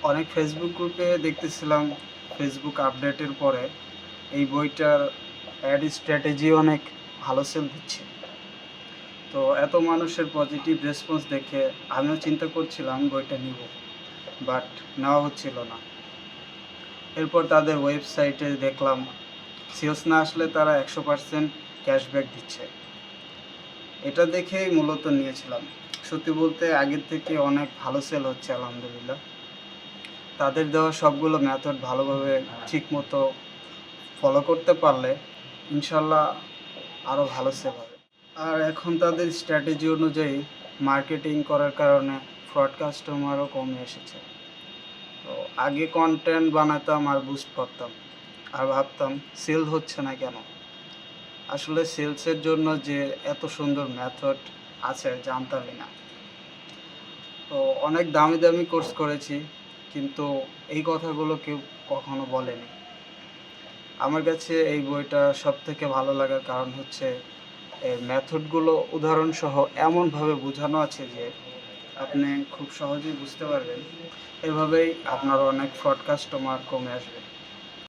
অনেক ফেসবুক গ্রুপে দেখতেছিলাম ফেসবুক আপডেটের পরে এই বইটার অ্যাড স্ট্র্যাটেজি অনেক ভালো সেল দিচ্ছে। তো এত মানুষের পজিটিভ রেসপন্স দেখে আমিও চিন্তা করছিলাম বইটা নিব, বাট নেওয়া হচ্ছিল না। এরপর তাদের ওয়েবসাইটে দেখলাম সেলস না আসলে তারা 100% ক্যাশব্যাক দিচ্ছে। এটা দেখেই মূলত নিয়েছিলাম। সত্যি বলতে আগের থেকে অনেক ভালো সেল হচ্ছে আলহামদুলিল্লাহ। তাদের দেওয়া সবগুলো মেথড ভালোভাবে ঠিকমতো ফলো করতে পারলে ইনশাল্লাহ আরও ভালো সেল হবে। আর এখন তাদের স্ট্র্যাটেজি অনুযায়ী মার্কেটিং করার কারণে ফ্রড কাস্টমারও কমে এসেছে। তো আগে কন্টেন্ট বানাতাম আর বুস্ট করতাম আর ভাবতাম সেল হচ্ছে না কেন। আসলে সেলসের জন্য যে এত সুন্দর মেথড আছে জানতামই না। তো অনেক দামি দামি কোর্স করেছি, কিন্তু এই কথাগুলো কেউ কখনো বলেনি। আমার কাছে এই বইটা সবথেকে ভালো লাগার কারণ হচ্ছে এর মেথডগুলো উদাহরণসহ এমনভাবে বোঝানো আছে যে আপনি খুব সহজেই বুঝতে পারবেন। এভাবেই আপনার অনেক ফ্রড কাস্টমার কমে আসবে।